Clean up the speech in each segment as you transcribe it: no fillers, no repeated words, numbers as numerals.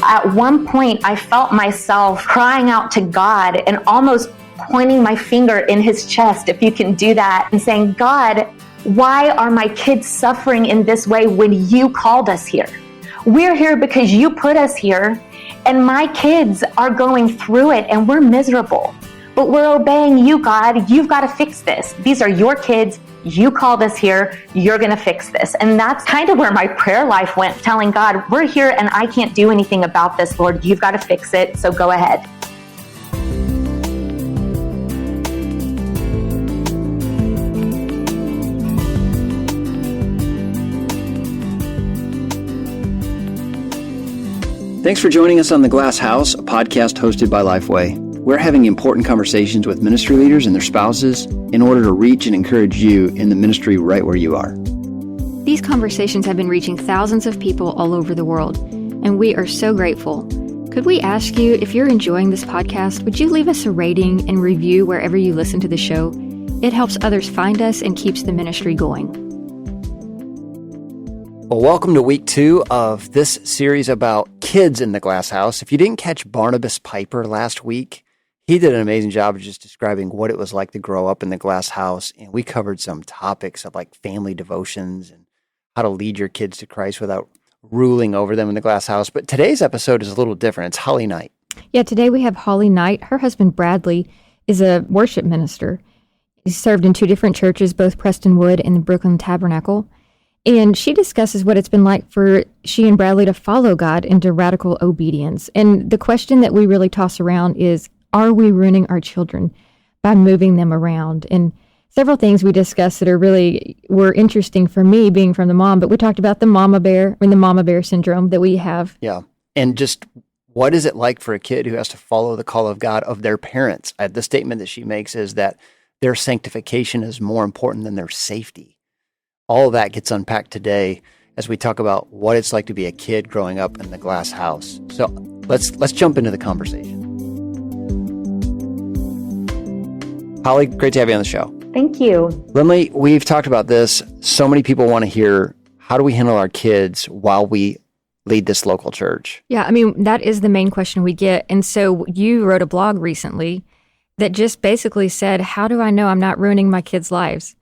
At one point, I felt myself crying out to God and almost pointing my finger in his chest, if you can do that, and saying, God, why are my kids suffering in this way when you called us here? We're here because you put us here, and my kids are going through it and we're miserable. But we're obeying you, God. You've got to fix this. These are your kids. You called us here. You're going to fix this. And that's kind of where my prayer life went, telling God, we're here and I can't do anything about this, Lord. You've got to fix it. So go ahead. Thanks for joining us on The Glass House, a podcast hosted by Lifeway. We're having important conversations with ministry leaders and their spouses in order to reach and encourage you in the ministry right where you are. These conversations have been reaching thousands of people all over the world, and we are so grateful. Could we ask you, if you're enjoying this podcast, would you leave us a rating and review wherever you listen to the show? It helps others find us and keeps the ministry going. Well, welcome to week 2 of this series about kids in the Glass House. If you didn't catch Barnabas Piper last week, he did an amazing job of just describing what it was like to grow up in the Glass House. And we covered some topics of like family devotions and how to lead your kids to Christ without ruling over them in the Glass House. But today's episode is a little different. It's Holly Knight. Yeah, today we have Holly Knight. Her husband, Bradley, is a worship minister. He's served in 2 different churches, both Prestonwood and the Brooklyn Tabernacle. And she discusses what it's been like for she and Bradley to follow God into radical obedience. And the question that we really toss around is, are we ruining our children by moving them around? And several things we discussed that were interesting for me being from the mom, but we talked about the mama bear syndrome that we have. Yeah. And just what is it like for a kid who has to follow the call of God of their parents? The statement that she makes is that their sanctification is more important than their safety. All of that gets unpacked today as we talk about what it's like to be a kid growing up in the Glass House. So let's jump into the conversation. Holly, great to have you on the show. Thank you. Lindley, we've talked about this. So many people want to hear, how do we handle our kids while we lead this local church? Yeah, I mean, that is the main question we get. And so you wrote a blog recently that just basically said, how do I know I'm not ruining my kids' lives?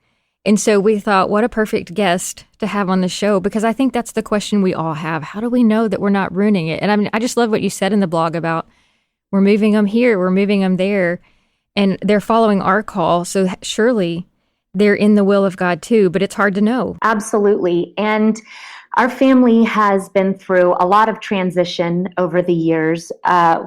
And so we thought, what a perfect guest to have on the show, because I think that's the question we all have. How do we know that we're not ruining it? And I mean, I just love what you said in the blog about we're moving them here, we're moving them there, and they're following our call. So surely they're in the will of God too, but it's hard to know. Absolutely. And our family has been through a lot of transition over the years.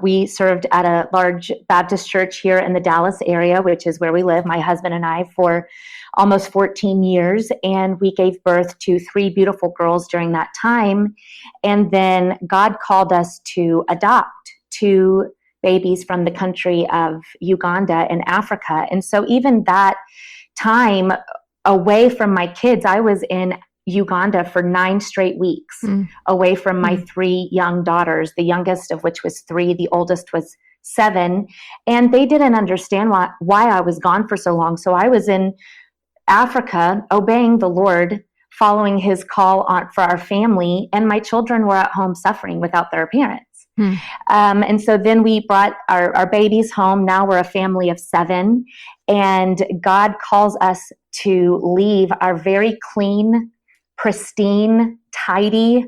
We served at a large Baptist church here in the Dallas area, which is where we live, my husband and I, for almost 14 years. And we gave birth to 3 beautiful girls during that time. And then God called us to adopt 2 babies from the country of Uganda in Africa. And so even that time away from my kids, I was in Uganda for 9 straight weeks, away from my 3 young daughters, the youngest of which was 3, the oldest was 7. And they didn't understand why I was gone for so long. So I was in Africa, obeying the Lord, following his call for our family, and my children were at home suffering without their parents. And so then we brought our babies home. Now we're a family of 7, and God calls us to leave our very clean, pristine, tidy,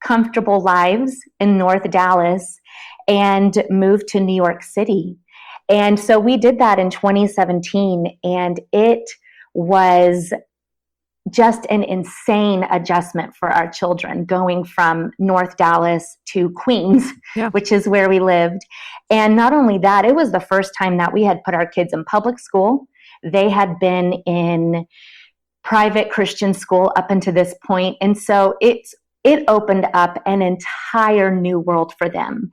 comfortable lives in North Dallas and move to New York City. And so we did that in 2017, and it was just an insane adjustment for our children, going from North Dallas to Queens, which is where we lived. And not only that, it was the first time that we had put our kids in public school. They had been in private Christian school up until this point. And so it opened up an entire new world for them.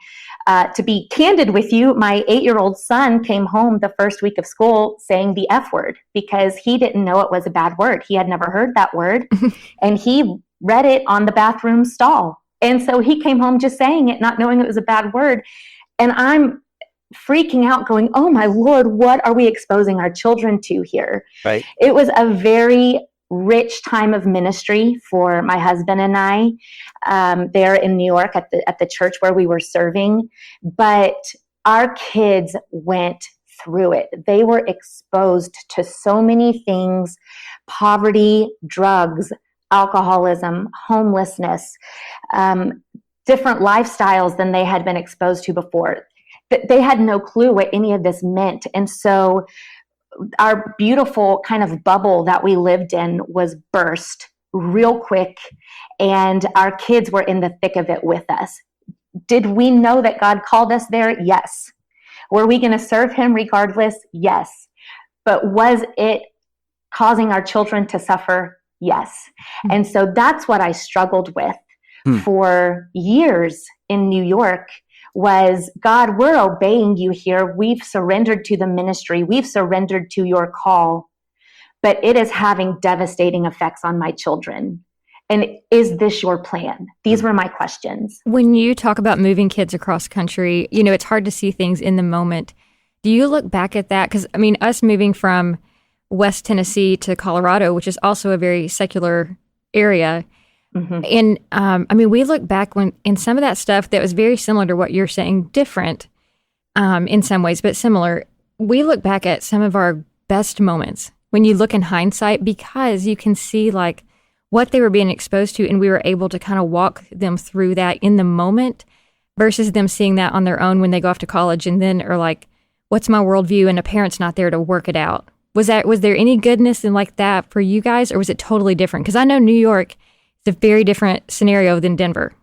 To be candid with you, my 8-year-old son came home the first week of school saying the F word because he didn't know it was a bad word. He had never heard that word, and he read it on the bathroom stall. And so he came home just saying it, not knowing it was a bad word. And I'm freaking out going, oh my Lord, what are we exposing our children to here? Right. It was a very rich time of ministry for my husband and I there in New York at the church where we were serving. But our kids went through it. They were exposed to so many things: poverty, drugs, alcoholism, homelessness, different lifestyles than they had been exposed to before. They had no clue what any of this meant. And so our beautiful kind of bubble that we lived in was burst real quick, and our kids were in the thick of it with us. Did we know that God called us there? Yes. Were we going to serve him regardless? Yes. But was it causing our children to suffer? Yes. And so that's what I struggled with for years in New York was, God, we're obeying you here. We've surrendered to the ministry. We've surrendered to your call, but it is having devastating effects on my children. And is this your plan? These were my questions. When you talk about moving kids across country, you know, it's hard to see things in the moment. Do you look back at that? Because, I mean, us moving from West Tennessee to Colorado, which is also a very secular area, and I mean, we look back when in some of that stuff that was very similar to what you're saying, different in some ways, but similar. We look back at some of our best moments when you look in hindsight, because you can see like what they were being exposed to, and we were able to kind of walk them through that in the moment versus them seeing that on their own when they go off to college and then are like, what's my worldview? And a parent's not there to work it out. Was there any goodness in like that for you guys, or was it totally different? Because I know New York, it's a very different scenario than Denver.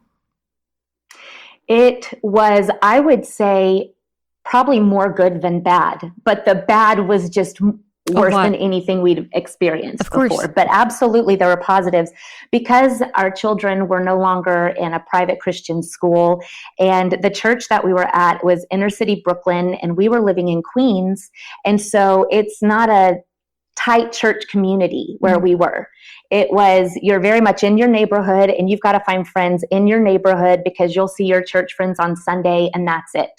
It was, I would say, probably more good than bad, but the bad was just worse than anything we'd experienced before. But absolutely, there were positives because our children were no longer in a private Christian school, and the church that we were at was inner city Brooklyn, and we were living in Queens. And so it's not a tight church community where we were. It was, you're very much in your neighborhood, and you've got to find friends in your neighborhood because you'll see your church friends on Sunday, and that's it.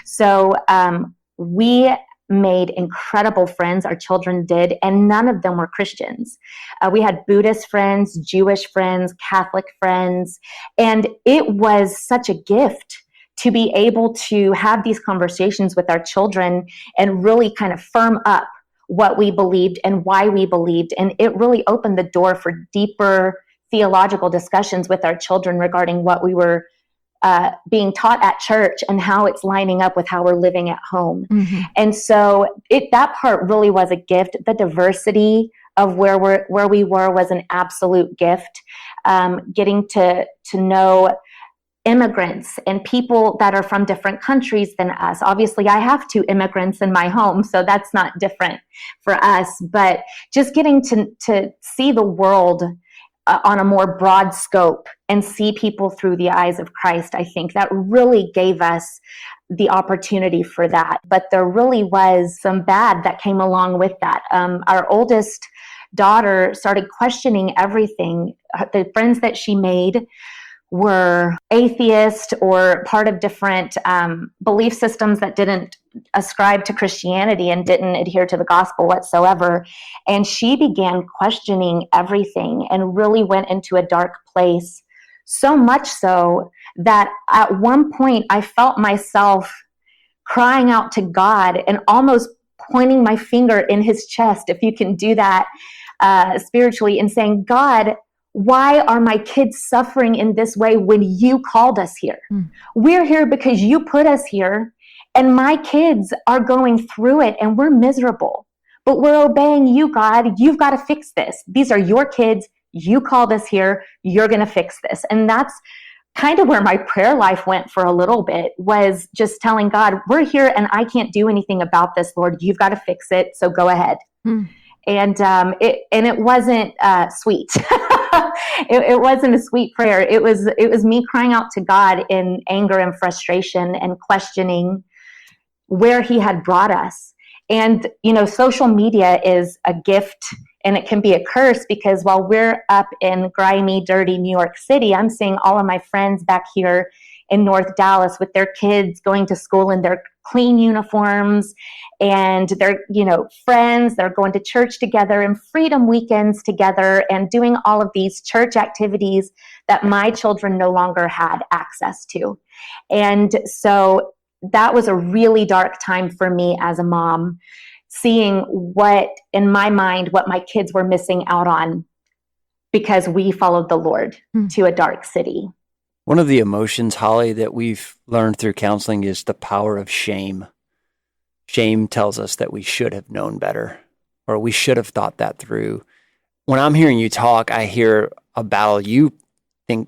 So we made incredible friends, our children did, and none of them were Christians. We had Buddhist friends, Jewish friends, Catholic friends, and it was such a gift to be able to have these conversations with our children and really kind of firm up what we believed and why we believed. And it really opened the door for deeper theological discussions with our children regarding what we were being taught at church and how it's lining up with how we're living at home. And so that part really was a gift. The diversity of where we were was an absolute gift. Getting to know immigrants and people that are from different countries than us. Obviously, I have 2 immigrants in my home, so that's not different for us. But just getting to see the world on a more broad scope and see people through the eyes of Christ, I think that really gave us the opportunity for that. But there really was some bad that came along with that. Our oldest daughter started questioning everything. The friends that she made were atheist or part of different belief systems that didn't ascribe to Christianity and didn't adhere to the gospel whatsoever. And she began questioning everything and really went into a dark place, so much so that at one point I felt myself crying out to God and almost pointing my finger in his chest, if you can do that spiritually, and saying, God, why are my kids suffering in this way when you called us here? We're here because you put us here, and my kids are going through it and we're miserable, but we're obeying you, God. You've got to fix this. These are your kids. You called us here. You're going to fix this. And that's kind of where my prayer life went for a little bit, was just telling God, we're here and I can't do anything about this, Lord. You've got to fix it. So go ahead. And it wasn't sweet. It wasn't a sweet prayer. It was me crying out to God in anger and frustration and questioning where he had brought us. And, you know, social media is a gift and it can be a curse, because while we're up in grimy, dirty New York City, I'm seeing all of my friends back here in North Dallas with their kids going to school in their clean uniforms and their, friends. They're going to church together and freedom weekends together and doing all of these church activities that my children no longer had access to. And so that was a really dark time for me as a mom, seeing what my kids were missing out on because we followed the Lord to a dark city. One of the emotions, Holly, that we've learned through counseling is the power of shame. Shame tells us that we should have known better, or we should have thought that through. When I'm hearing you talk, I hear a battle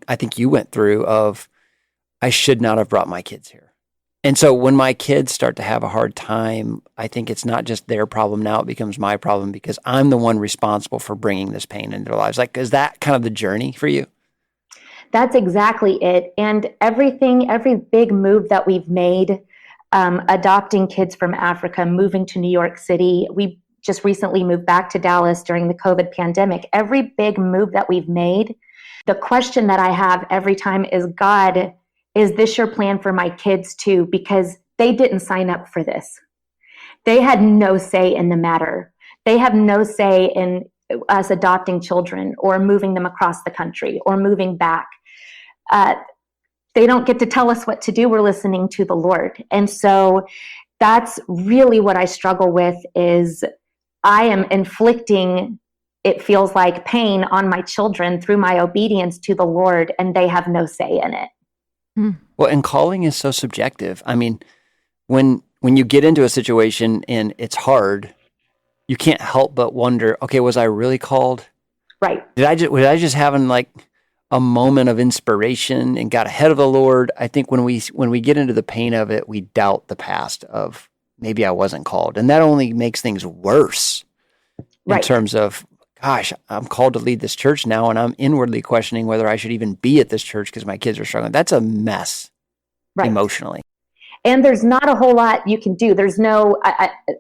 I think you went through of, I should not have brought my kids here. And so when my kids start to have a hard time, I think it's not just their problem now, it becomes my problem because I'm the one responsible for bringing this pain into their lives. Like, is that kind of the journey for you? That's exactly it. And every big move that we've made, adopting kids from Africa, moving to New York City, we just recently moved back to Dallas during the COVID pandemic. Every big move that we've made, the question that I have every time is, God, is this your plan for my kids too? Because they didn't sign up for this. They had no say in the matter. They have no say in us adopting children or moving them across the country or moving back. They don't get to tell us what to do. We're listening to the Lord. And so that's really what I struggle with is I am inflicting, it feels like, pain on my children through my obedience to the Lord, and they have no say in it. Well, and calling is so subjective. I mean, when you get into a situation and it's hard, you can't help but wonder, okay, was I really called? Right. Was I just having like a moment of inspiration and got ahead of the Lord? I think when we get into the pain of it, we doubt the past of maybe I wasn't called. And that only makes things worse in terms of, gosh, I'm called to lead this church now, and I'm inwardly questioning whether I should even be at this church because my kids are struggling. That's a mess emotionally. And there's not a whole lot you can do. There's no,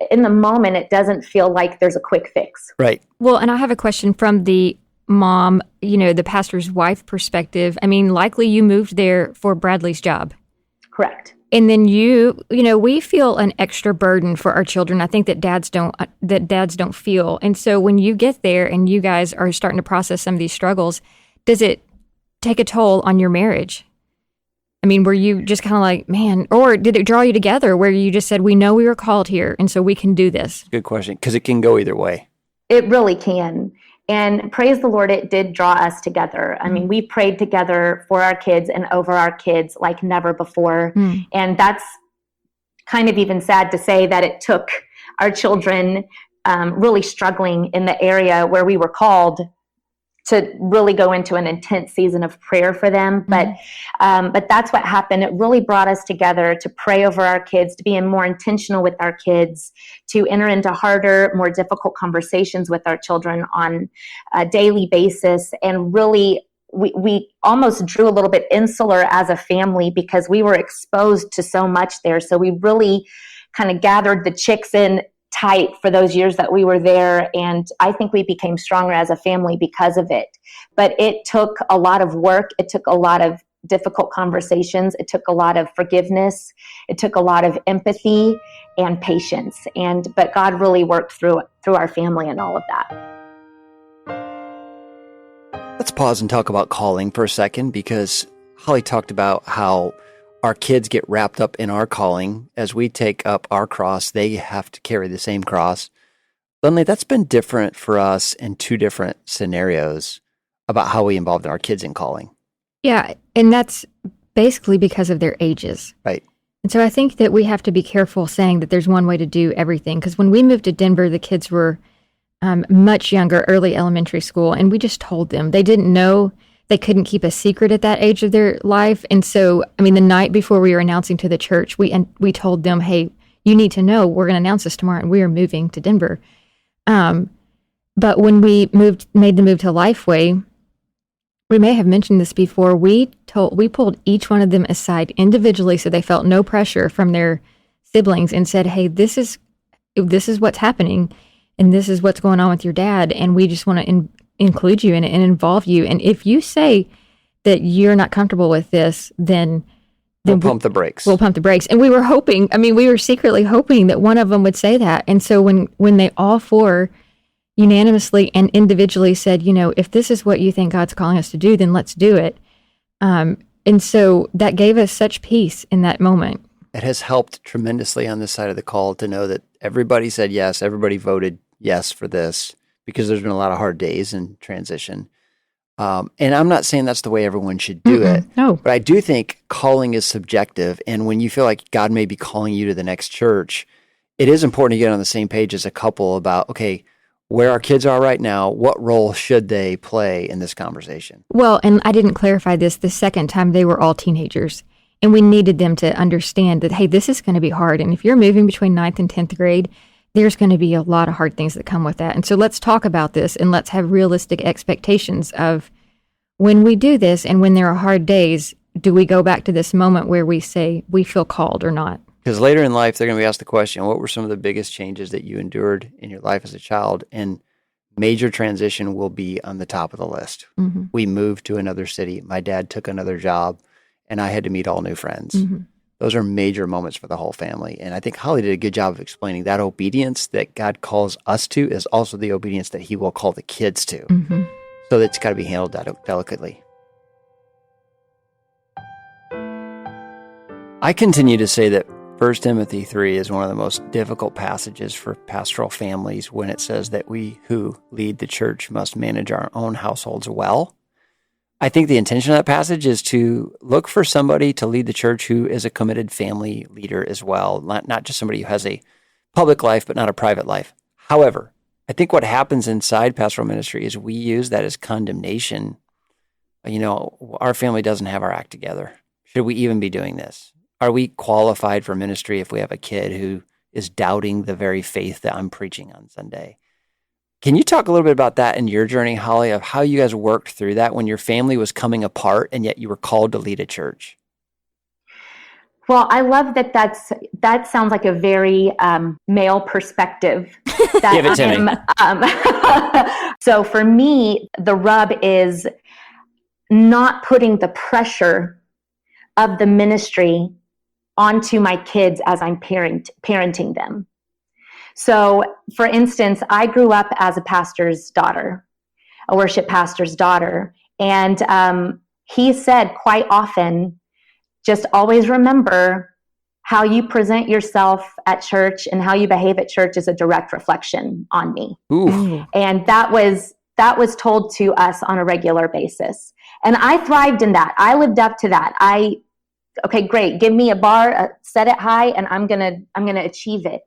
in the moment, it doesn't feel like there's a quick fix. Right. Well, and I have a question from the mom, the pastor's wife perspective. I mean, likely you moved there for Bradley's job. Correct. And then we feel an extra burden for our children. I think that dads don't feel. And so when you get there and you guys are starting to process some of these struggles, does it take a toll on your marriage? I mean, were you just kind of like, man, or did it draw you together where you just said, we know we were called here and so we can do this? Good question, because it can go either way. It really can. And praise the Lord, it did draw us together. I mean, we prayed together for our kids and over our kids like never before. And that's kind of even sad to say that it took our children really struggling in the area where we were called to really go into an intense season of prayer for them. But that's what happened. It really brought us together to pray over our kids, to be more intentional with our kids, to enter into harder, more difficult conversations with our children on a daily basis. And really, we almost drew a little bit insular as a family because we were exposed to so much there. So we really kind of gathered the chicks in tight for those years that we were there, and I think we became stronger as a family because of it. But it took a lot of work. It took a lot of difficult conversations. It took a lot of forgiveness. It took a lot of empathy and patience. But God really worked through our family and all of that. Let's pause and talk about calling for a second, because Holly talked about how our kids get wrapped up in our calling. As we take up our cross, they have to carry the same cross. Lindley, that's been different for us in two different scenarios about how we involved our kids in calling. Yeah, and that's basically because of their ages. Right. And so I think that we have to be careful saying that there's one way to do everything. Because when we moved to Denver, the kids were much younger, early elementary school, and we just told them. They didn't know. They couldn't keep a secret at that age of their life. And so, I mean, the night before we were announcing to the church, we told them, hey, you need to know we're going to announce this tomorrow and we are moving to Denver. But when we made the move to Lifeway, we may have mentioned this before, we pulled each one of them aside individually so they felt no pressure from their siblings and said, hey, this is what's happening and this is what's going on with your dad. And we just want to include you in it and involve you. And if you say that you're not comfortable with this, then We'll then pump the brakes. we'll pump the brakes. And we were hoping, I mean, we were secretly hoping that one of them would say that. And so when they all four unanimously and individually said, if this is what you think God's calling us to do, then let's do it. And so that gave us such peace in that moment. It has helped tremendously on this side of the call to know that everybody said yes, everybody voted yes for this, because there's been a lot of hard days in transition. And I'm not saying that's the way everyone should do it. No. But I do think calling is subjective. And when you feel like God may be calling you to the next church, it is important to get on the same page as a couple about, okay, where our kids are right now, what role should they play in this conversation? Well, and I didn't clarify this the second time. They were all teenagers. And we needed them to understand that, hey, this is going to be hard. And if you're moving between 9th and 10th grade, there's going to be a lot of hard things that come with that. And so let's talk about this and let's have realistic expectations of when we do this and when there are hard days, do we go back to this moment where we say we feel called or not? Because later in life, they're going to be asked the question, what were some of the biggest changes that you endured in your life as a child? And major transition will be on the top of the list. Mm-hmm. We moved to another city. My dad took another job, and I had to meet all new friends. Mm-hmm. Those are major moments for the whole family. And I think Holly did a good job of explaining that obedience that God calls us to is also the obedience that he will call the kids to. Mm-hmm. So it's got to be handled delicately. I continue to say that 1 Timothy 3 is one of the most difficult passages for pastoral families when it says that we who lead the church must manage our own households well. I think the intention of that passage is to look for somebody to lead the church who is a committed family leader as well, not just somebody who has a public life but not a private life. However, I think what happens inside pastoral ministry is we use that as condemnation. Our family doesn't have our act together. Should we even be doing this? Are we qualified for ministry if we have a kid who is doubting the very faith that I'm preaching on Sunday? Can you talk a little bit about that in your journey, Holly, of how you guys worked through that when your family was coming apart and yet you were called to lead a church? Well, I love that sounds like a very male perspective. That Give it to me. So for me, the rub is not putting the pressure of the ministry onto my kids as I'm parenting them. So, for instance, I grew up as a pastor's daughter, a worship pastor's daughter, and he said quite often, just always remember how you present yourself at church and how you behave at church is a direct reflection on me. Ooh. And that was told to us on a regular basis. And I thrived in that. I lived up to that. Okay, great. Give me a bar, set it high, and I'm gonna achieve it.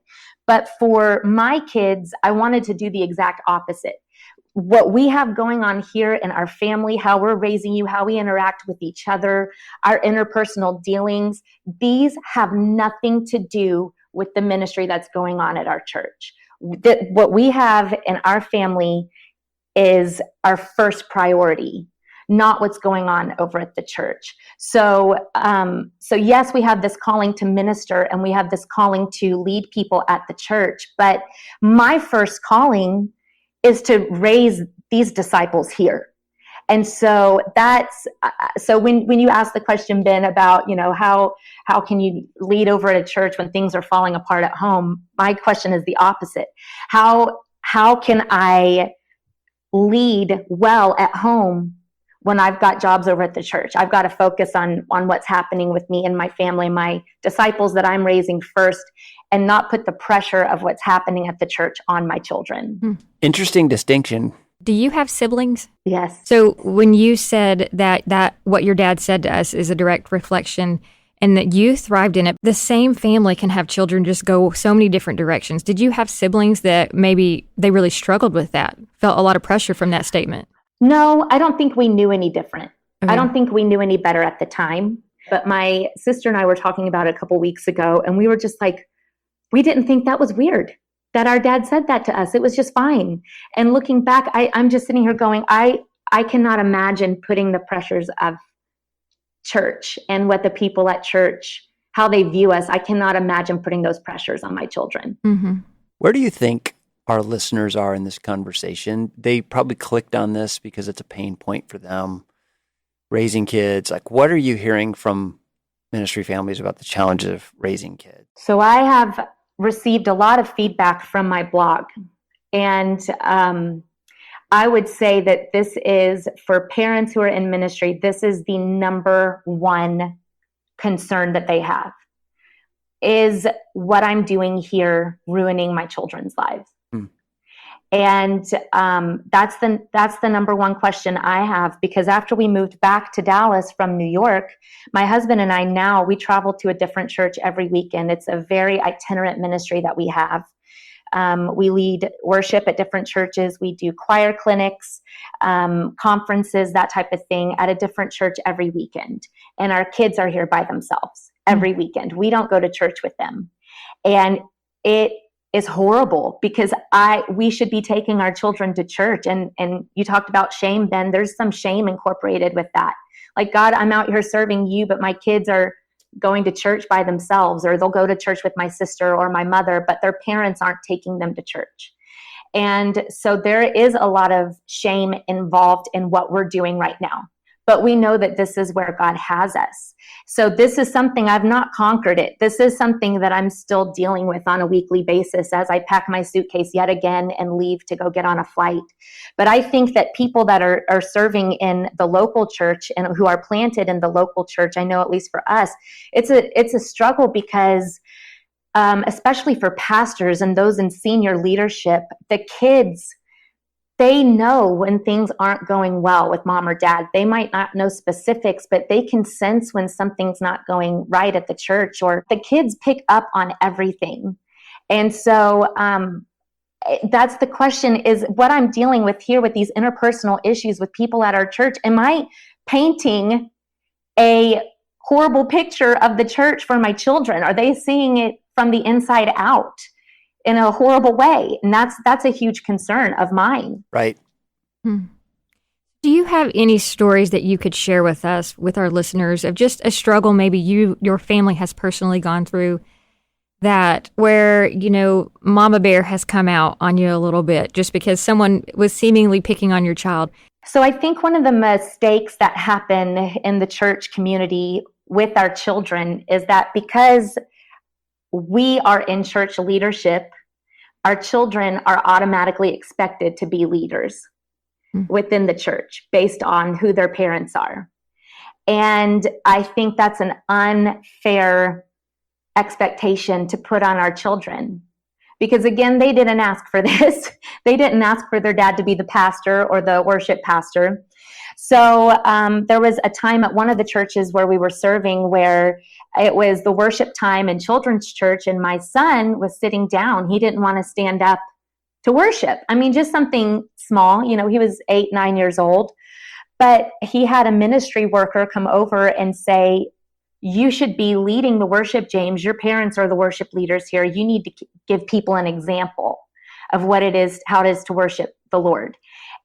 But for my kids, I wanted to do the exact opposite. What we have going on here in our family, how we're raising you, how we interact with each other, our interpersonal dealings, these have nothing to do with the ministry that's going on at our church. What we have in our family is our first priority, not what's going on over at the church. So yes, we have this calling to minister and we have this calling to lead people at the church. But my first calling is to raise these disciples here. And so when you ask the question, Ben, about, how can you lead over at a church when things are falling apart at home? My question is the opposite. How can I lead well at home when I've got jobs over at the church? I've got to focus on what's happening with me and my family, my disciples that I'm raising first, and not put the pressure of what's happening at the church on my children. Interesting distinction. Do you have siblings? Yes. So when you said that what your dad said to us is a direct reflection and that you thrived in it, the same family can have children just go so many different directions. Did you have siblings that maybe they really struggled with that, felt a lot of pressure from that statement? No, I don't think we knew any different. Okay. I don't think we knew any better at the time. But my sister and I were talking about it a couple weeks ago, and we were just like, we didn't think that was weird that our dad said that to us. It was just fine. And looking back, I'm just sitting here going, I cannot imagine putting the pressures of church and what the people at church, how they view us. I cannot imagine putting those pressures on my children. Mm-hmm. Where do you think our listeners are in this conversation? They probably clicked on this because it's a pain point for them, raising kids. Like, what are you hearing from ministry families about the challenges of raising kids? So I have received a lot of feedback from my blog. And I would say that this is, for parents who are in ministry, this is the number one concern that they have. Is what I'm doing here ruining my children's lives? And that's the number one question I have, because after we moved back to Dallas from New York, my husband and I now, we travel to a different church every weekend. It's a very itinerant ministry that we have. We lead worship at different churches. We do choir clinics, conferences, that type of thing at a different church every weekend. And our kids are here by themselves every weekend. We don't go to church with them. And it is horrible, because we should be taking our children to church. And you talked about shame, Ben. There's some shame incorporated with that. Like, God, I'm out here serving you, but my kids are going to church by themselves, or they'll go to church with my sister or my mother, but their parents aren't taking them to church. And so there is a lot of shame involved in what we're doing right now. But we know that this is where God has us. So this is something, I've not conquered it. This is something that I'm still dealing with on a weekly basis as I pack my suitcase yet again and leave to go get on a flight. But I think that people that are serving in the local church and who are planted in the local church, I know at least for us, it's a struggle, because especially for pastors and those in senior leadership, the kids, they know when things aren't going well with mom or dad. They might not know specifics, but they can sense when something's not going right at the church, or the kids pick up on everything. And so that's the question, is what I'm dealing with here with these interpersonal issues with people at our church. Am I painting a horrible picture of the church for my children? Are they seeing it from the inside out in a horrible way? And that's a huge concern of mine. Right. Do you have any stories that you could share with us, with our listeners, of just a struggle maybe your family has personally gone through, that where, Mama Bear has come out on you a little bit just because someone was seemingly picking on your child? So I think one of the mistakes that happen in the church community with our children is that because we are in church leadership, our children are automatically expected to be leaders within the church based on who their parents are. And I think that's an unfair expectation to put on our children. Because again, they didn't ask for this. They didn't ask for their dad to be the pastor or the worship pastor. So there was a time at one of the churches where we were serving where it was the worship time in children's church, and my son was sitting down. He didn't want to stand up to worship. I mean, just something small. He was 8, 9 years old. But he had a ministry worker come over and say, "You should be leading the worship, James. Your parents are the worship leaders here. You need to give people an example of what it is, how it is to worship the Lord."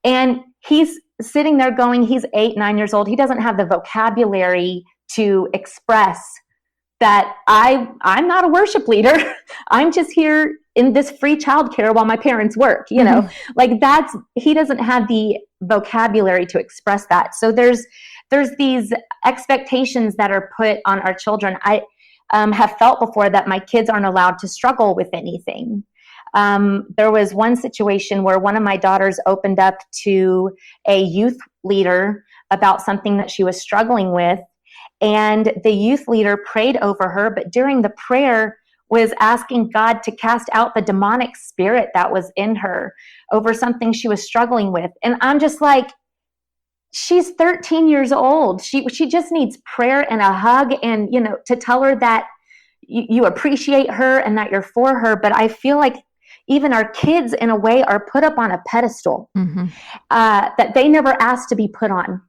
And he's sitting there going, he's 8, 9 years old. He doesn't have the vocabulary to express that I'm not a worship leader. I'm just here in this free childcare while my parents work, like he doesn't have the vocabulary to express that. So there's these expectations that are put on our children. I have felt before that my kids aren't allowed to struggle with anything. There was one situation where one of my daughters opened up to a youth leader about something that she was struggling with. And the youth leader prayed over her, but during the prayer was asking God to cast out the demonic spirit that was in her over something she was struggling with. And I'm just like, she's 13 years old. She just needs prayer and a hug, and, to tell her that you appreciate her and that you're for her. But I feel like even our kids, in a way, are put up on a pedestal that they never asked to be put on.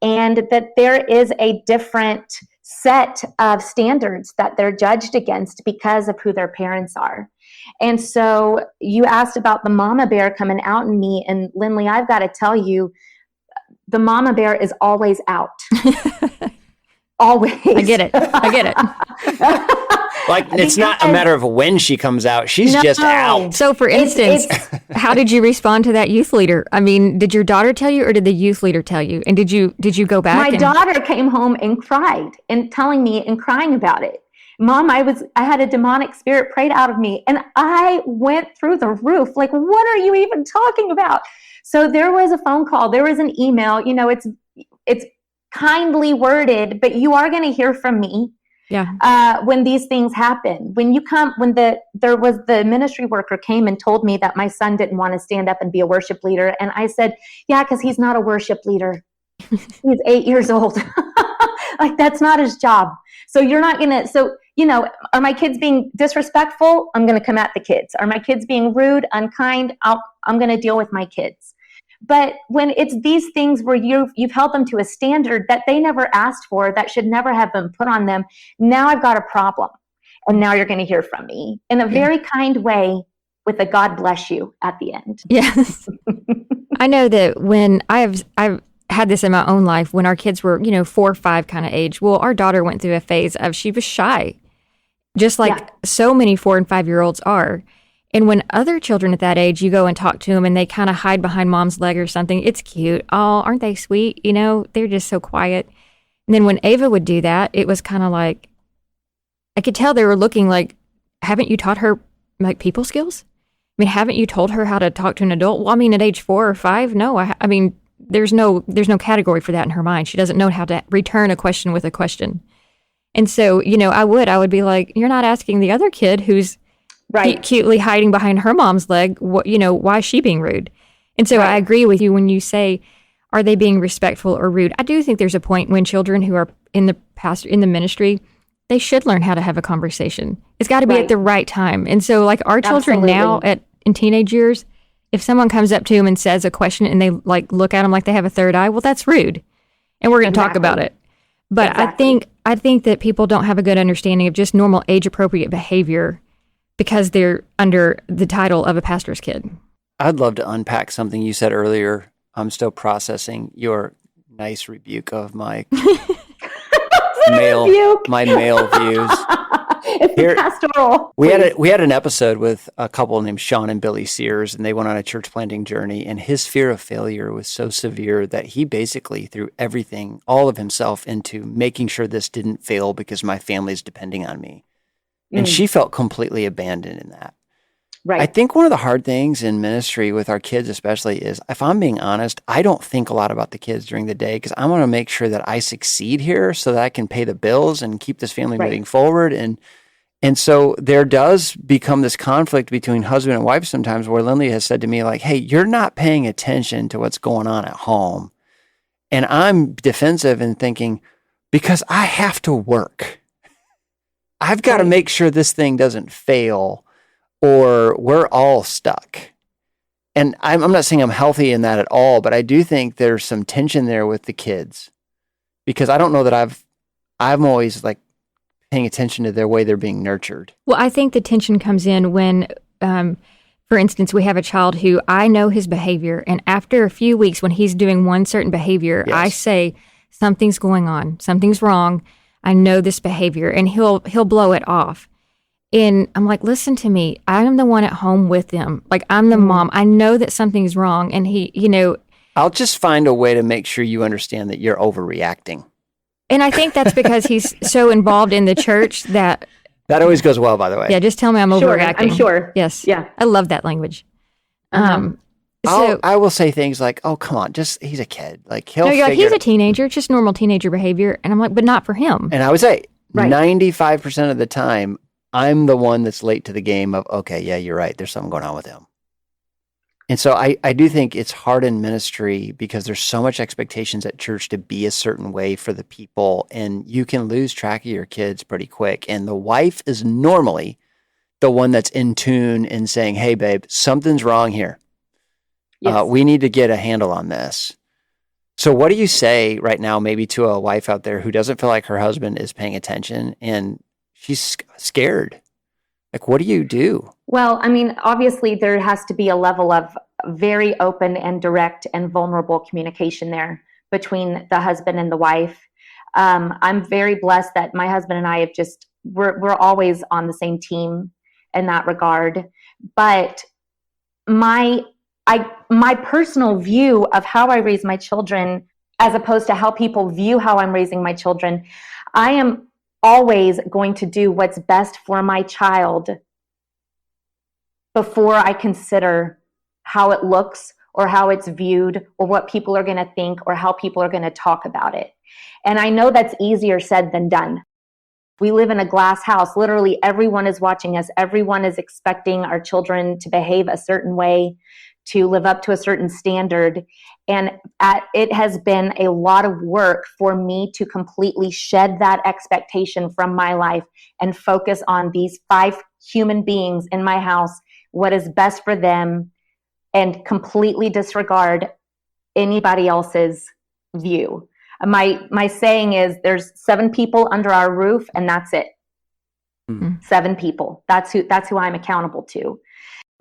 And that there is a different set of standards that they're judged against because of who their parents are. And so you asked about the mama bear coming out in me. And Lindley, I've got to tell you, the mama bear is always out. Always. I get it. Like, it's not a Because- matter of when she comes out. She's No. just out. So, for instance, how did you respond to that youth leader? I mean, did your daughter tell you, or did the youth leader tell you? And did you go back? My daughter came home and cried and telling me and crying about it. Mom, I had a demonic spirit prayed out of me, and I went through the roof. Like, what are you even talking about? So there was a phone call, there was an email. You know, it's kindly worded, but you are going to hear from me. Yeah. When these things happen, there was the ministry worker came and told me that my son didn't want to stand up and be a worship leader. And I said, yeah, because he's not a worship leader. He's 8 years old. Like, that's not his job. So you're not going to, so, you know, are my kids being disrespectful? I'm going to come at the kids. Are my kids being rude, unkind? I'm going to deal with my kids. But when it's these things where you've held them to a standard that they never asked for, that should never have been put on them, now I've got a problem. And now you're going to hear from me in a very kind way with a God bless you at the end. Yes. I know that when I've had this in my own life, when our kids were, 4 or 5 kind of age, well, our daughter went through a phase of she was shy, just like so many 4 and 5-year-olds are. And when other children at that age, you go and talk to them and they kind of hide behind mom's leg or something, it's cute. Oh, aren't they sweet? You know, they're just so quiet. And then when Ava would do that, it was kind of like, I could tell they were looking like, haven't you taught her like people skills? I mean, haven't you told her how to talk to an adult? Well, I mean, at age 4 or 5, no. I mean, there's no category for that in her mind. She doesn't know how to return a question with a question. And so, I would be like, you're not asking the other kid who's cutely hiding behind her mom's leg, why is she being rude? And so I agree with you when you say, are they being respectful or rude? I do think there's a point when children who are in the ministry, they should learn how to have a conversation. It's got to be at the right time. And so, like, our children now in teenage years, if someone comes up to them and says a question and they like look at them like they have a third eye, well, that's rude, and we're going to talk about it. But I think that people don't have a good understanding of just normal age appropriate behavior because they're under the title of a pastor's kid. I'd love to unpack something you said earlier. I'm still processing your nice rebuke of my male views. It's pastoral. We had an episode with a couple named Sean and Billy Sears, and they went on a church planting journey, and his fear of failure was so severe that he basically threw everything, all of himself, into making sure this didn't fail because my family's depending on me. And she felt completely abandoned in that. Right. I think one of the hard things in ministry with our kids especially is, if I'm being honest, I don't think a lot about the kids during the day because I want to make sure that I succeed here so that I can pay the bills and keep this family moving forward. And so there does become this conflict between husband and wife sometimes where Lindley has said to me, like, hey, you're not paying attention to what's going on at home. And I'm defensive and thinking, because I have to work. I've got to make sure this thing doesn't fail or we're all stuck. And I'm not saying I'm healthy in that at all, but I do think there's some tension there with the kids because I don't know that I'm always like paying attention to their way they're being nurtured. Well, I think the tension comes in when, for instance, we have a child who I know his behavior, and after a few weeks when he's doing one certain behavior, I say, something's going on, something's wrong. I know this behavior, and he'll blow it off. And I'm like, listen to me. I'm the one at home with them. Like, I'm the mom. I know that something's wrong. And he, I'll just find a way to make sure you understand that you're overreacting. And I think that's because he's so involved in the church that always goes well, by the way. Yeah, just tell me I'm overreacting. I'm sure. Yes. Yeah. I love that language. I will say things like, "Oh, come on, he's a kid. Like he'll." No, you're like, he's a teenager. It's just normal teenager behavior, and I'm like, but not for him. And I would say 95% of the time, I'm the one that's late to the game. Of okay, yeah, you're right. There's something going on with him. And so I do think it's hard in ministry because there's so much expectations at church to be a certain way for the people, and you can lose track of your kids pretty quick. And the wife is normally the one that's in tune and saying, "Hey, babe, something's wrong here. Yes. We need to get a handle on this." So what do you say right now maybe to a wife out there who doesn't feel like her husband is paying attention and she's scared? Like, what do you do? Well, I mean, obviously there has to be a level of very open and direct and vulnerable communication there between the husband and the wife. I'm very blessed that my husband and I have we're always on the same team in that regard. But my personal view of how I raise my children, as opposed to how people view how I'm raising my children, I am always going to do what's best for my child before I consider how it looks or how it's viewed or what people are going to think or how people are going to talk about it. And I know that's easier said than done. We live in a glass house. Literally everyone is watching us. Everyone is expecting our children to behave a certain way, to live up to a certain standard. And it has been a lot of work for me to completely shed that expectation from my life and focus on these 5 human beings in my house, what is best for them, and completely disregard anybody else's view. My saying is there's 7 people under our roof and that's it. Mm-hmm. 7 people. That's who I'm accountable to.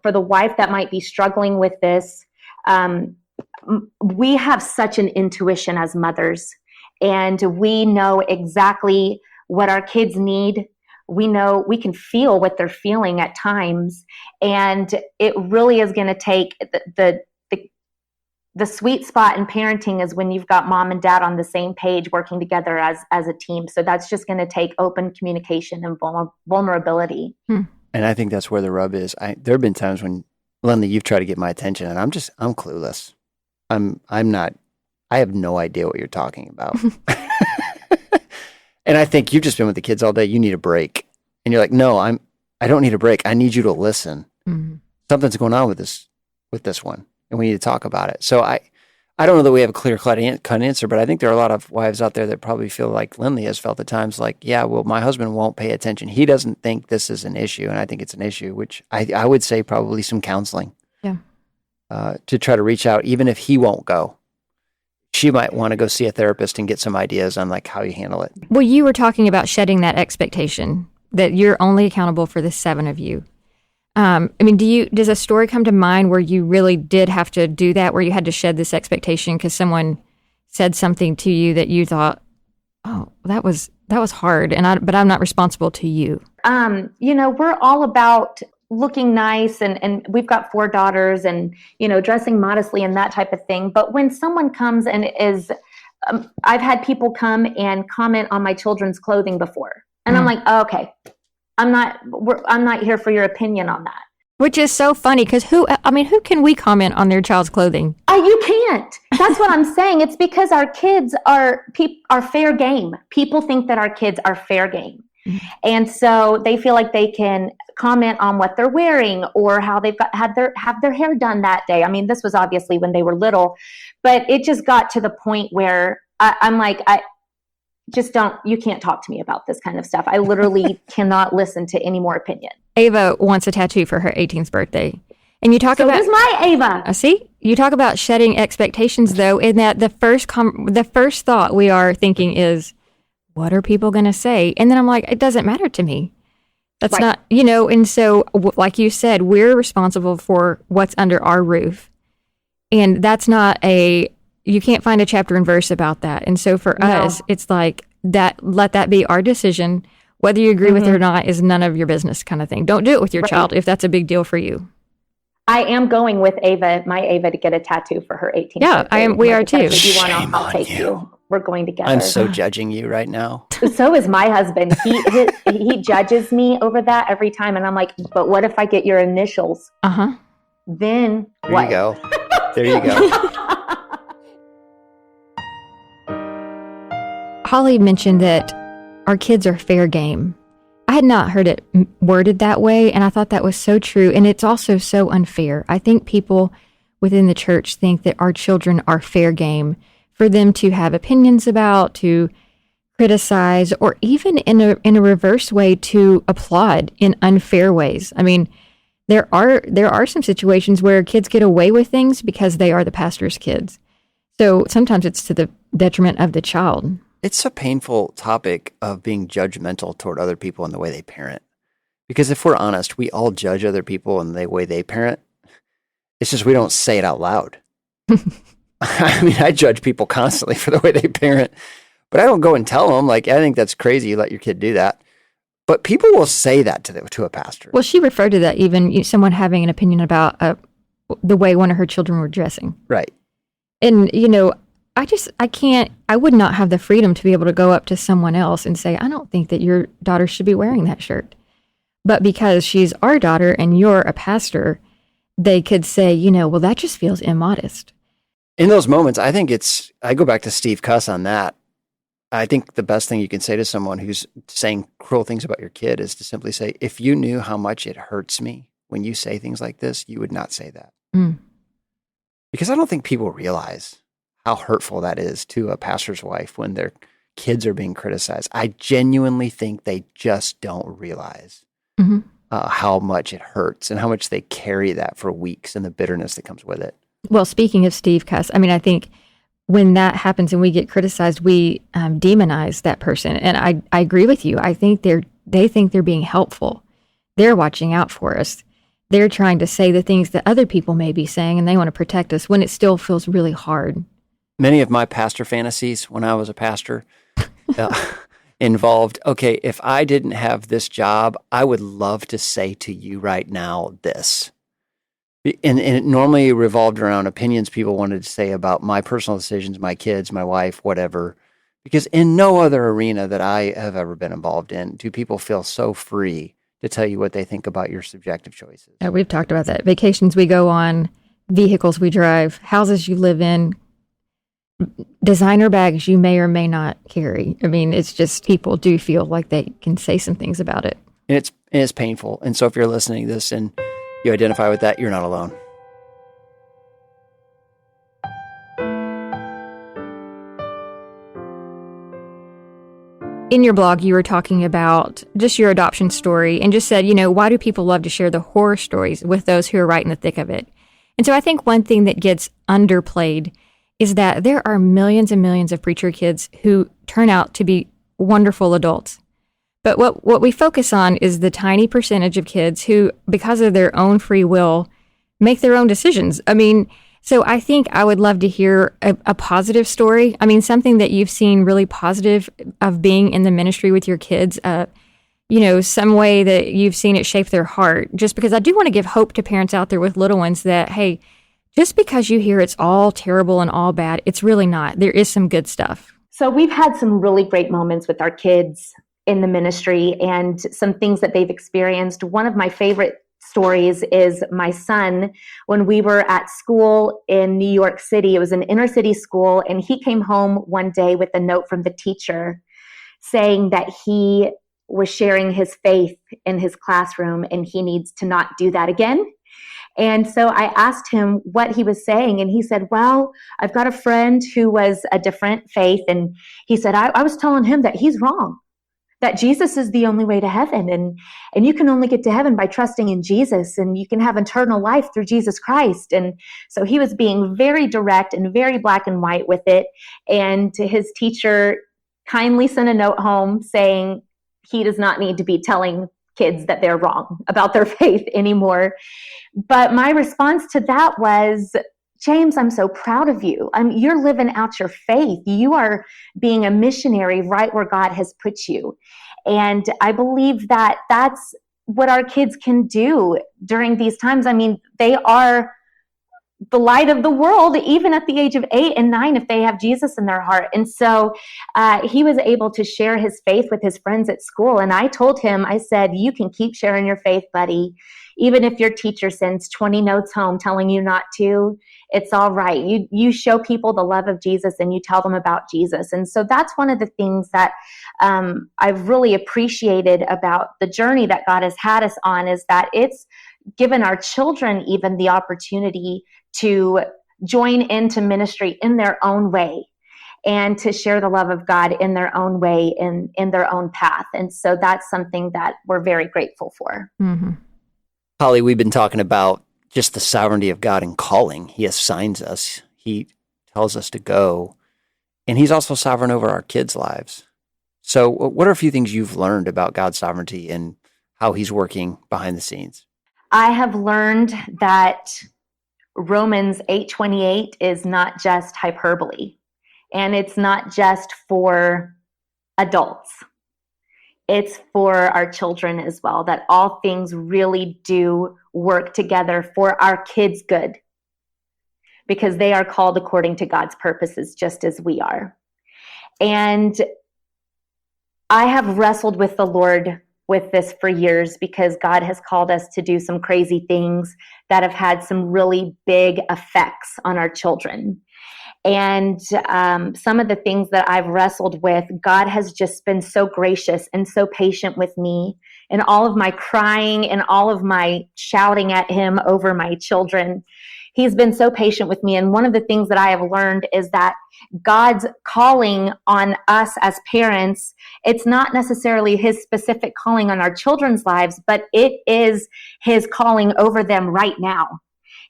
For the wife that might be struggling with this, we have such an intuition as mothers, and we know exactly what our kids need. We know, we can feel what they're feeling at times, and it really is going to take the sweet spot in parenting is when you've got mom and dad on the same page working together as a team. So that's just going to take open communication and vulnerability. And I think that's where the rub is. There have been times when, Lindley, you've tried to get my attention, and I'm clueless. I have no idea what you're talking about. And I think you've just been with the kids all day. You need a break. And you're like, no, I don't need a break. I need you to listen. Mm-hmm. Something's going on with this one, and we need to talk about it. So I don't know that we have a clear-cut answer, but I think there are a lot of wives out there that probably feel like Lindley has felt at times, like, yeah, well, my husband won't pay attention. He doesn't think this is an issue, and I think it's an issue, which I would say probably some counseling. Yeah. To try to reach out, even if he won't go. She might want to go see a therapist and get some ideas on like how you handle it. Well, you were talking about shedding that expectation that you're only accountable for the 7 of you. I mean, does a story come to mind where you really did have to do that, where you had to shed this expectation because someone said something to you that you thought, oh, that was hard, but I'm not responsible to you? We're all about looking nice, and we've got 4 daughters, and dressing modestly and that type of thing. But when someone comes and is, I've had people come and comment on my children's clothing before, and I'm like, oh, okay, I'm not here for your opinion on that. Which is so funny because who can we comment on their child's clothing? You can't. That's what I'm saying. It's because our kids are fair game. People think that our kids are fair game. Mm-hmm. And so they feel like they can comment on what they're wearing or how they've have their hair done that day. I mean, this was obviously when they were little, but it just got to the point where I'm like, you can't talk to me about this kind of stuff. I literally cannot listen to any more opinion. Ava wants a tattoo for her 18th birthday. And you talk so about... So does my Ava. See? You talk about shedding expectations, though, in that the first thought we are thinking is, what are people going to say? And then I'm like, it doesn't matter to me. That's right. Not, and so, like you said, we're responsible for what's under our roof. And that's not you can't find a chapter and verse about that. And so for us, it's like that, let that be our decision. Whether you agree with it or not is none of your business kind of thing. Don't do it with your child if that's a big deal for you. I am going with my Ava to get a tattoo for her 18th Yeah, birthday. we are too. If you want, I'll take you. We're going together. I'm so judging you right now. So is my husband. He judges me over that every time. And I'm like, but what if I get your initials? Uh-huh. Then there what? You go. There you go. Holly mentioned that our kids are fair game. I had not heard it worded that way, and I thought that was so true. And it's also so unfair. I think people within the church think that our children are fair game for them to have opinions about, to criticize, or even in a reverse way to applaud in unfair ways. I mean, there are some situations where kids get away with things because they are the pastor's kids. So sometimes it's to the detriment of the child. It's a painful topic of being judgmental toward other people and the way they parent. Because if we're honest, we all judge other people and the way they parent. It's just we don't say it out loud. I mean, I judge people constantly for the way they parent. But I don't go and tell them, like, I think that's crazy. You let your kid do that. But people will say that to a pastor. Well, she referred to that even someone having an opinion about the way one of her children were dressing. Right. And, I would not have the freedom to be able to go up to someone else and say, I don't think that your daughter should be wearing that shirt. But because she's our daughter and you're a pastor, they could say, well, that just feels immodest. In those moments, I think I go back to Steve Cuss on that. I think the best thing you can say to someone who's saying cruel things about your kid is to simply say, if you knew how much it hurts me when you say things like this, you would not say that. Because I don't think people realize how hurtful that is to a pastor's wife when their kids are being criticized. I genuinely think they just don't realize how much it hurts and how much they carry that for weeks and the bitterness that comes with it. Well, speaking of Steve Cuss, I think when that happens and we get criticized, we demonize that person. And I agree with you. I think they think they're being helpful. They're watching out for us. They're trying to say the things that other people may be saying, and they want to protect us when it still feels really hard. Many of my pastor fantasies when I was a pastor involved, okay, if I didn't have this job, I would love to say to you right now this. And it normally revolved around opinions people wanted to say about my personal decisions, my kids, my wife, whatever. Because in no other arena that I have ever been involved in do people feel so free to tell you what they think about your subjective choices. We've talked about that. Vacations we go on, vehicles we drive, houses you live in, designer bags you may or may not carry. It's just people do feel like they can say some things about it. And it's painful. And so if you're listening to this and you identify with that, you're not alone. In your blog, you were talking about just your adoption story and just said, why do people love to share the horror stories with those who are right in the thick of it? And so I think one thing that gets underplayed is that there are millions and millions of preacher kids who turn out to be wonderful adults. But what we focus on is the tiny percentage of kids who, because of their own free will, make their own decisions. So I think I would love to hear a positive story. Something that you've seen really positive of being in the ministry with your kids, some way that you've seen it shape their heart. Just because I do want to give hope to parents out there with little ones that, hey, just because you hear it's all terrible and all bad, it's really not. There is some good stuff. So we've had some really great moments with our kids in the ministry and some things that they've experienced. One of my favorite stories is my son, when we were at school in New York City. It was an inner city school, and he came home one day with a note from the teacher saying that he was sharing his faith in his classroom and he needs to not do that again. And so I asked him what he was saying, and he said, well, I've got a friend who was a different faith, and he said, I was telling him that he's wrong, that Jesus is the only way to heaven, and you can only get to heaven by trusting in Jesus, and you can have eternal life through Jesus Christ. And so he was being very direct and very black and white with it, and his teacher kindly sent a note home saying he does not need to be telling kids that they're wrong about their faith anymore. But my response to that was, James, I'm so proud of you. You're living out your faith. You are being a missionary right where God has put you. And I believe that that's what our kids can do during these times. They are the light of the world, even at the age of 8 and 9, if they have Jesus in their heart. And so he was able to share his faith with his friends at school. And I told him, I said, you can keep sharing your faith, buddy. Even if your teacher sends 20 notes home telling you not to, it's all right. You show people the love of Jesus and you tell them about Jesus. And so that's one of the things that I've really appreciated about the journey that God has had us on, is that it's given our children even the opportunity to join into ministry in their own way and to share the love of God in their own way, in their own path. And so that's something that we're very grateful for. Mm-hmm. Holly, we've been talking about just the sovereignty of God in calling. He assigns us. He tells us to go. And he's also sovereign over our kids' lives. So what are a few things you've learned about God's sovereignty and how he's working behind the scenes? I have learned that Romans 8:28 is not just hyperbole. And it's not just for adults. It's for our children as well, that all things really do work together for our kids' good, because they are called according to God's purposes, just as we are. And I have wrestled with the Lord with this for years, because God has called us to do some crazy things that have had some really big effects on our children. And some of the things that I've wrestled with, God has just been so gracious and so patient with me, and all of my crying and all of my shouting at him over my children. He's been so patient with me. And one of the things that I have learned is that God's calling on us as parents, it's not necessarily his specific calling on our children's lives, but it is his calling over them right now.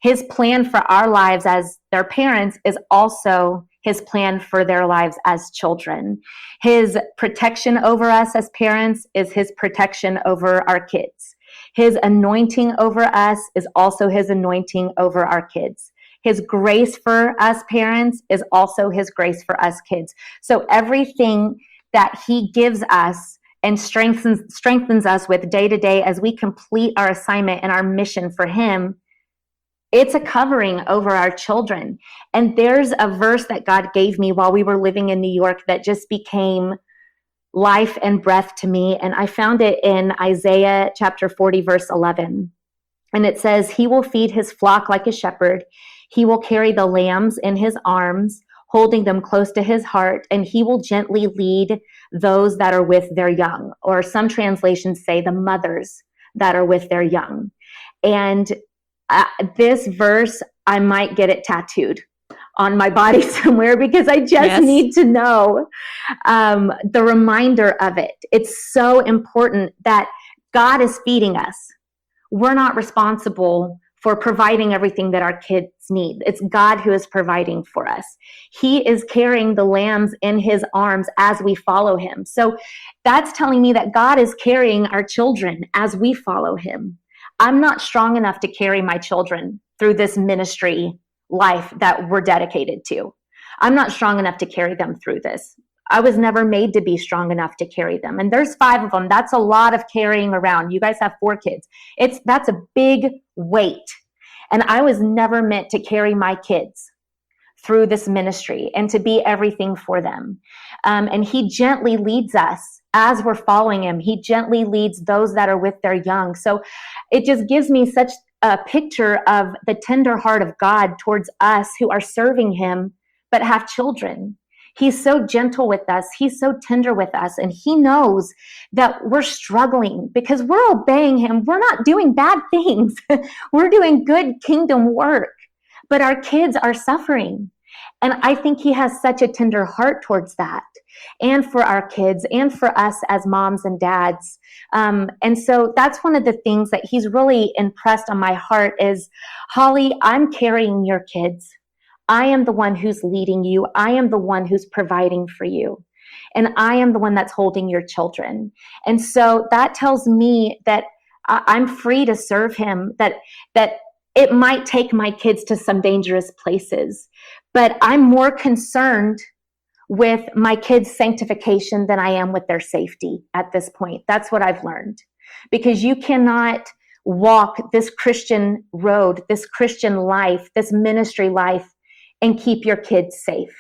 His plan for our lives as their parents is also his plan for their lives as children. His protection over us as parents is his protection over our kids. His anointing over us is also his anointing over our kids. His grace for us parents is also his grace for us kids. So everything that he gives us and strengthens us with day to day as we complete our assignment and our mission for him, it's a covering over our children. And there's a verse that God gave me while we were living in New York that just became life and breath to me. And I found it in Isaiah chapter 40, verse 11. And it says, he will feed his flock like a shepherd. He will carry the lambs in his arms, holding them close to his heart, and he will gently lead those that are with their young. Or some translations say the mothers that are with their young. And this verse, I might get it tattooed on my body somewhere, because I just need to know the reminder of it. It's so important that God is feeding us. We're not responsible for providing everything that our kids need. It's God who is providing for us. He is carrying the lambs in his arms as we follow him. So that's telling me that God is carrying our children as we follow him. I'm not strong enough to carry my children through this ministry life that we're dedicated to. I'm not strong enough to carry them through this. I was never made to be strong enough to carry them. And there's 5 of them. That's a lot of carrying around. You guys have 4 kids. That's a big weight. And I was never meant to carry my kids through this ministry and to be everything for them. And he gently leads us as we're following him. He gently leads those that are with their young. So it just gives me such a picture of the tender heart of God towards us who are serving him but have children. He's so gentle with us. He's so tender with us. And he knows that we're struggling because we're obeying him. We're not doing bad things. We're doing good kingdom work, but our kids are suffering. And I think he has such a tender heart towards that, and for our kids and for us as moms and dads. And so that's one of the things that he's really impressed on my heart is, Holly, I'm carrying your kids. I am the one who's leading you. I am the one who's providing for you. And I am the one that's holding your children. And so that tells me that I'm free to serve him, that it might take my kids to some dangerous places, but I'm more concerned with my kids' sanctification than I am with their safety at this point. That's what I've learned. Because you cannot walk this Christian road, this Christian life, this ministry life, and keep your kids safe.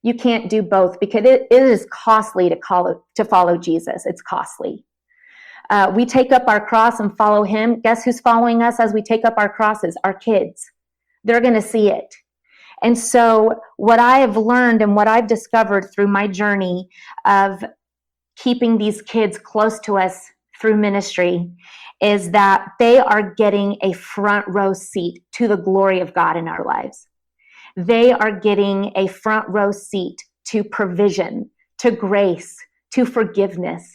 You can't do both because it is costly to follow Jesus. It's costly. We take up our cross and follow him. Guess who's following us as we take up our crosses? Our kids. They're going to see it. And so what I have learned and what I've discovered through my journey of keeping these kids close to us through ministry is that they are getting a front row seat to the glory of God in our lives. They are getting a front row seat to provision, to grace, to forgiveness,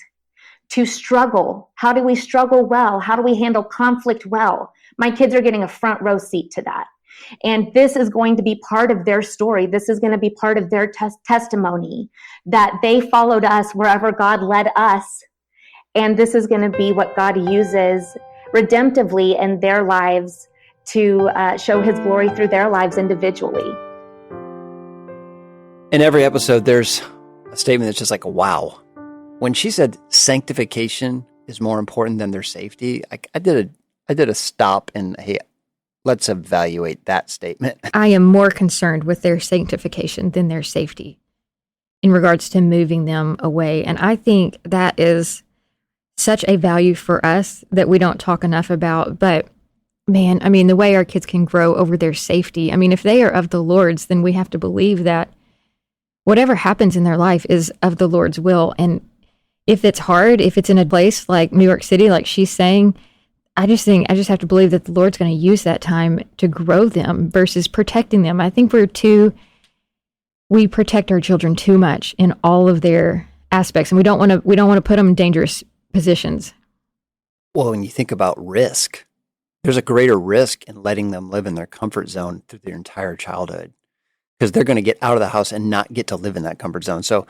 to struggle. How do we struggle well? How do we handle conflict well? My kids are getting a front row seat to that. And this is going to be part of their story. This is going to be part of their testimony that they followed us wherever God led us. And this is going to be what God uses redemptively in their lives to show his glory through their lives individually. In every episode, there's a statement that's just like, wow. When she said sanctification is more important than their safety, I did a stop and, hey, let's evaluate that statement. I am more concerned with their sanctification than their safety in regards to moving them away. And I think that is such a value for us that we don't talk enough about. But man, I mean, the way our kids can grow over their safety. I mean, if they are of the Lord's, then we have to believe that whatever happens in their life is of the Lord's will. And if it's hard, if it's in a place like New York City, like she's saying, I just have to believe that the Lord's going to use that time to grow them versus protecting them. I think we protect our children too much in all of their aspects, and we don't want to put them in dangerous positions. Well, when you think about risk, there's a greater risk in letting them live in their comfort zone through their entire childhood, because they're going to get out of the house and not get to live in that comfort zone. So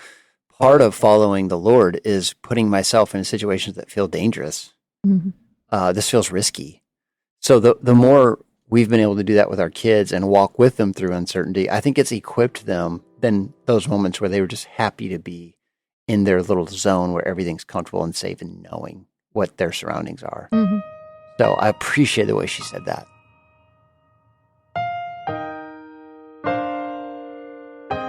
part of following the Lord is putting myself in situations that feel dangerous. Mm-hmm. This feels risky. So the more we've been able to do that with our kids and walk with them through uncertainty, I think it's equipped them than those moments where they were just happy to be in their little zone where everything's comfortable and safe and knowing what their surroundings are. Mm-hmm. So I appreciate the way she said that.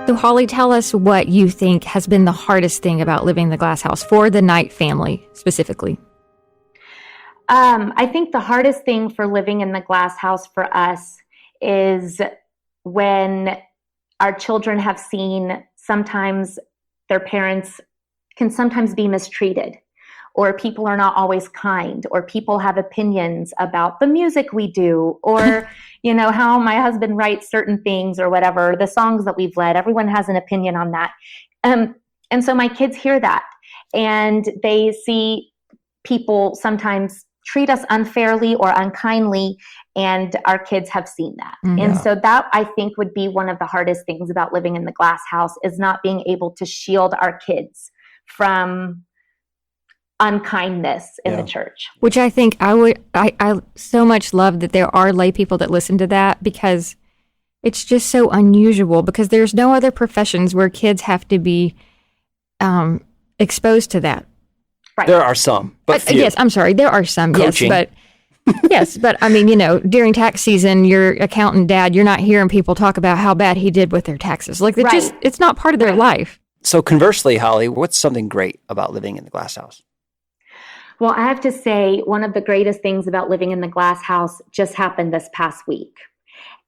So Holly, tell us what you think has been the hardest thing about living in the Glass House for the Knight family specifically. I think the hardest thing for living in the Glass House for us is when our children have seen sometimes their parents can sometimes be mistreated, or people are not always kind, or people have opinions about the music we do, or, how my husband writes certain things or whatever, the songs that we've led. Everyone has an opinion on that. And so my kids hear that, and they see people sometimes treat us unfairly or unkindly, and our kids have seen that. Mm-hmm. And so that, I think, would be one of the hardest things about living in the Glass House, is not being able to shield our kids from unkindness in the church. Which I think I so much love that there are lay people that listen to that, because it's just so unusual, because there's no other professions where kids have to be exposed to that. Right. There are some, but few. Yes, I'm sorry. There are some, Coaching. yes, but yes, but I mean, during tax season, your accountant dad, you're not hearing people talk about how bad he did with their taxes. Like, it's not part of their life. So conversely, Holly, what's something great about living in the Glass House? Well, I have to say, one of the greatest things about living in the Glass House just happened this past week.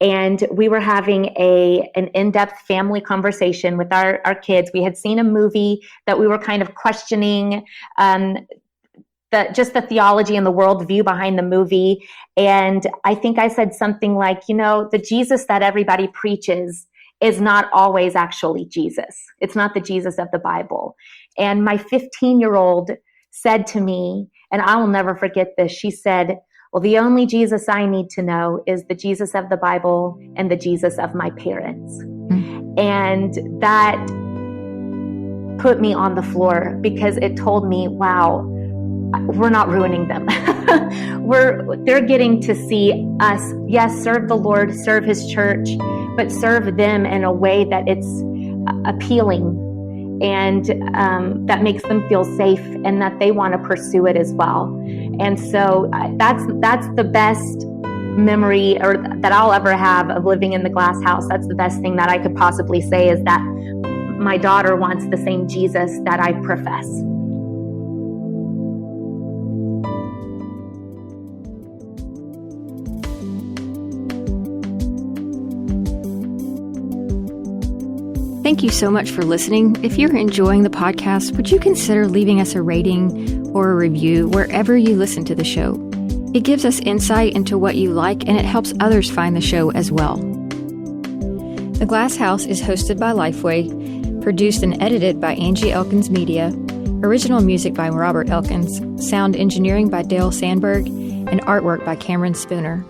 And we were having an in-depth family conversation with our kids. We had seen a movie that we were kind of questioning the theology and the worldview behind the movie. And I think I said something like, the Jesus that everybody preaches is not always actually Jesus. It's not the Jesus of the Bible. And my 15-year-old said to me, and I will never forget this, she said, well, the only Jesus I need to know is the Jesus of the Bible and the Jesus of my parents. Mm-hmm. And that put me on the floor, because it told me, wow, we're not ruining them. They're getting to see us, yes, serve the Lord, serve his church, but serve them in a way that it's appealing, and that makes them feel safe, and that they want to pursue it as well. And so that's the best memory that I'll ever have of living in the Glass House. That's the best thing that I could possibly say, is that my daughter wants the same Jesus that I profess. Thank you so much for listening. If you're enjoying the podcast, would you consider leaving us a rating or a review wherever you listen to the show? It gives us insight into what you like, and it helps others find the show as well. The Glass House is hosted by Lifeway, produced and edited by Angie Elkins Media, original music by Robert Elkins, sound engineering by Dale Sandberg, and artwork by Cameron Spooner.